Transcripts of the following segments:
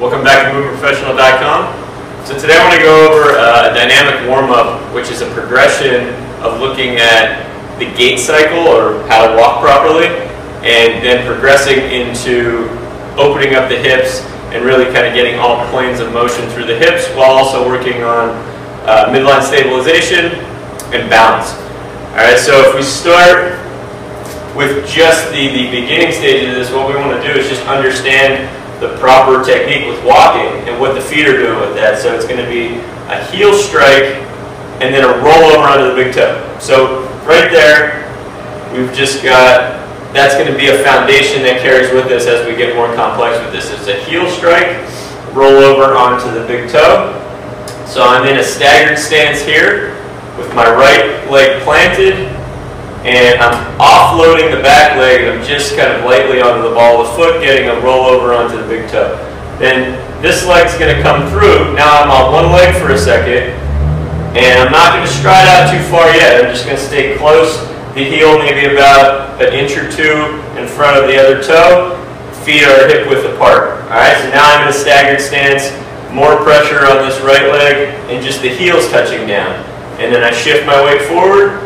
Welcome back to MovementProfessional.com. So today I want to go over a dynamic warm-up, which is a progression of looking at the gait cycle, or how to walk properly, and then progressing into opening up the hips and really kind of getting all planes of motion through the hips, while also working on midline stabilization and balance. Alright, so if we start with just the beginning stage of this, what we want to do is just understand the proper technique with walking and what the feet are doing with that. So it's going to be a heel strike and then a rollover onto the big toe. So right there, we've just got, that's going to be a foundation that carries with us as we get more complex with this. It's a heel strike, rollover onto the big toe. So I'm in a staggered stance here with my right leg planted, and I'm offloading the back leg, and I'm just kind of lightly onto the ball of the foot, getting a rollover onto the big toe. Then this leg's going to come through. Now I'm on one leg for a second, and I'm not going to stride out too far yet. I'm just going to stay close. The heel maybe about an inch or two in front of the other toe. Feet are hip width apart. Alright, so now I'm in a staggered stance. More pressure on this right leg, and just the heel's touching down. And then I shift my weight forward.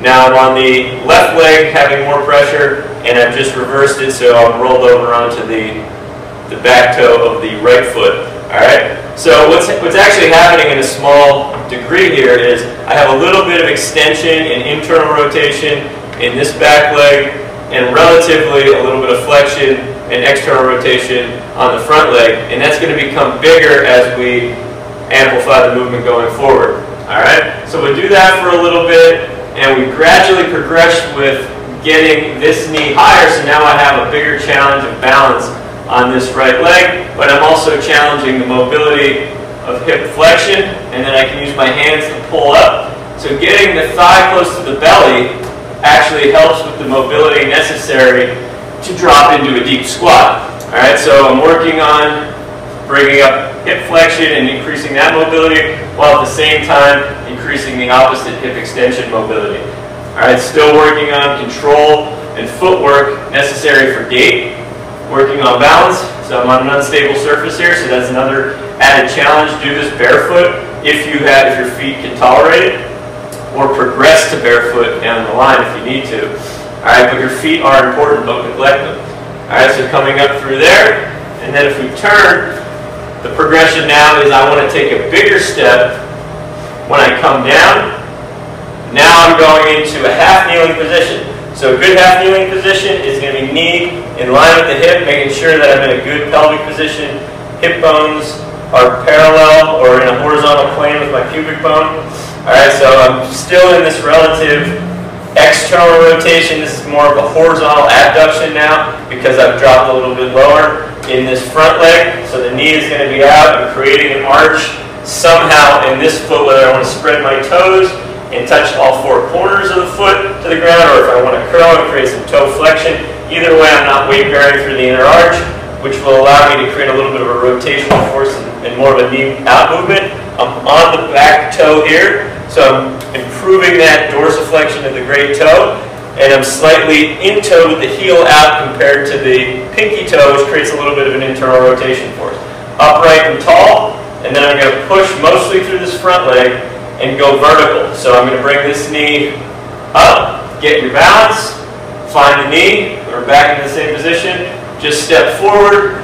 Now I'm on the left leg, having more pressure, and I've just reversed it, so I'm rolled over onto the back toe of the right foot. Alright? So what's actually happening in a small degree here is I have a little bit of extension and internal rotation in this back leg, and relatively a little bit of flexion and external rotation on the front leg, and that's going to become bigger as we amplify the movement going forward. Alright? So we do that for a little bit, and we gradually progress with getting this knee higher, so now I have a bigger challenge of balance on this right leg, but I'm also challenging the mobility of hip flexion, and then I can use my hands to pull up. So getting the thigh close to the belly actually helps with the mobility necessary to drop into a deep squat. Alright, so I'm working on bringing up hip flexion and increasing that mobility, while at the same time increasing the opposite hip extension mobility. Alright, still working on control and footwork necessary for gait, working on balance. So I'm on an unstable surface here, so that's another added challenge. Do this barefoot if your feet can tolerate it, or progress to barefoot down the line if you need to. Alright, but your feet are important, don't neglect them. Alright, so coming up through there, and then if we turn, the progression now is I want to take a bigger step. When I come down, now I'm going into a half kneeling position. So a good half kneeling position is going to be knee in line with the hip, making sure that I'm in a good pelvic position. Hip bones are parallel or in a horizontal plane with my pubic bone. Alright, so I'm still in this relative external rotation. This is more of a horizontal abduction now, because I've dropped a little bit lower in this front leg. So the knee is going to be out and creating an arch somehow in this foot, whether I want to spread my toes and touch all four corners of the foot to the ground, or if I want to curl and create some toe flexion. Either way, I'm not weight bearing through the inner arch, which will allow me to create a little bit of a rotational force and more of a knee out movement. I'm on the back toe here, so I'm improving that dorsiflexion of the great toe, and I'm slightly in toe with the heel out compared to the pinky toe, which creates a little bit of an internal rotation force. Upright and tall, and then I'm going to push mostly through this front leg and go vertical. So I'm going to bring this knee up, get your balance, find the knee, we're back in the same position, just step forward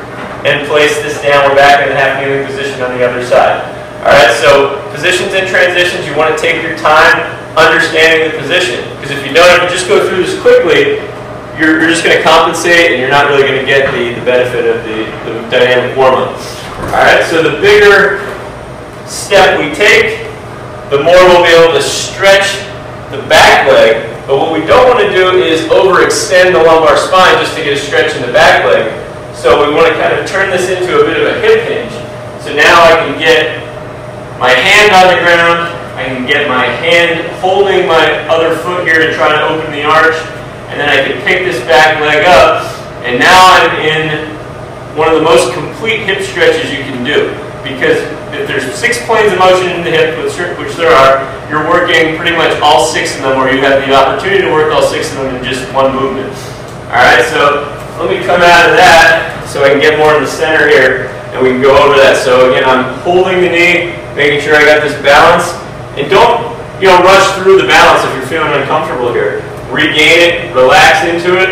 and place this down. We're back in the half kneeling position on the other side. Alright, so positions and transitions, you want to take your time understanding the position, because if you don't, if you just go through this quickly, you're just going to compensate, and you're not really going to get the benefit of the dynamic warm-up. Alright, so the bigger step we take, the more we'll be able to stretch the back leg. But what we don't want to do is overextend the lumbar spine just to get a stretch in the back leg. So we want to kind of turn this into a bit of a hip hinge. So now I can get my hand on the ground, I can get my hand holding my other foot here to try to open the arch, and then I can pick this back leg up, and now I'm in one of the most complete hip stretches you can do. Because if there's 6 planes of motion in the hip, which there are, you're working pretty much all 6 of them, or you have the opportunity to work all 6 of them in just one movement. Alright, so let me come out of that so I can get more in the center here. and we can go over that. So again, I'm holding the knee, making sure I got this balance, and don't rush through the balance if you're feeling uncomfortable here. Regain it, relax into it,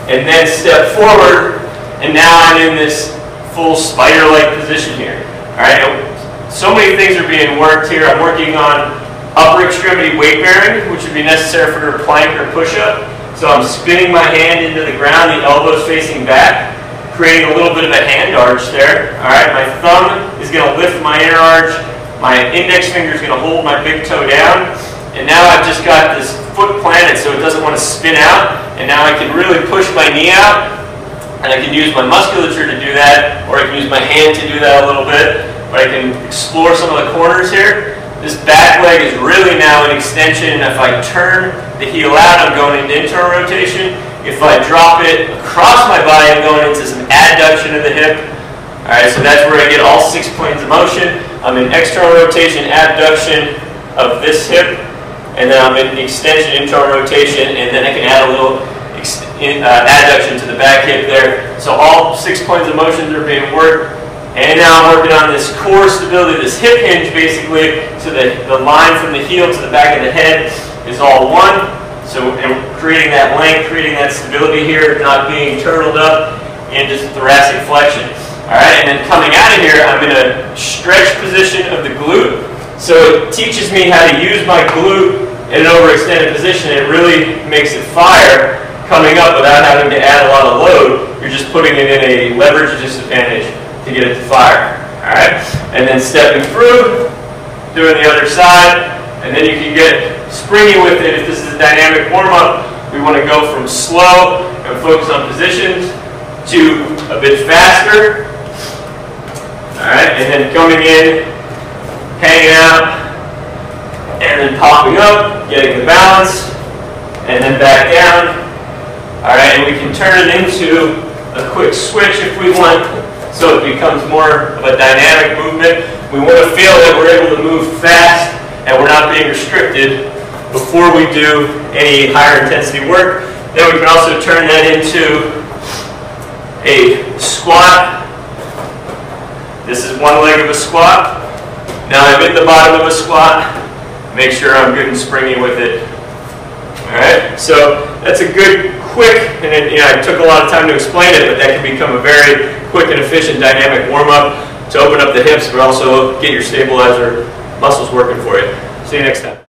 and then step forward, and now I'm in this full spider-like position here. All right, so many things are being worked here. I'm working on upper extremity weight bearing, which would be necessary for a plank or push-up. So I'm spinning my hand into the ground, the elbows facing back, creating a little bit of a hand arch there. All right, my thumb is going to lift my inner arch. My index finger is going to hold my big toe down. And now I've just got this foot planted so it doesn't want to spin out. And now I can really push my knee out. And I can use my musculature to do that, or I can use my hand to do that a little bit. But I can explore some of the corners here. This back leg is really now an extension. If I turn the heel out, I'm going into internal rotation. If I drop it across my body, I'm going into some adduction of the hip. All right, so that's where I get all 6 planes of motion. I'm in external rotation, abduction of this hip, and then I'm in extension, internal rotation, and then I can add a little adduction to the back hip there. So all 6 planes of motions are being worked. And now I'm working on this core stability, this hip hinge basically, so that the line from the heel to the back of the head is all one. So and creating that length, creating that stability here, not being turtled up into thoracic flexion. All right, and then coming out of here, I'm in a stretch position of the glute. So it teaches me how to use my glute in an overextended position. It really makes it fire coming up without having to add a lot of load. You're just putting it in a leverage disadvantage to get it to fire. All right, and then stepping through, doing the other side, and then you can get springy with it. If this is a dynamic warm-up, we want to go from slow and focus on positions to a bit faster. All right, and then coming in, hanging out, and then popping up, getting the balance, and then back down. All right, and we can turn it into a quick switch if we want. So it becomes more of a dynamic movement. We want to feel that we're able to move fast and we're not being restricted before we do any higher intensity work. Then we can also turn that into a squat. This is one leg of a squat. Now I'm in the bottom of a squat. Make sure I'm good and springy with it. Alright, so that's a good, quick, and it took a lot of time to explain it, but that can become a very quick and efficient dynamic warm-up to open up the hips, but also get your stabilizer muscles working for you. See you next time.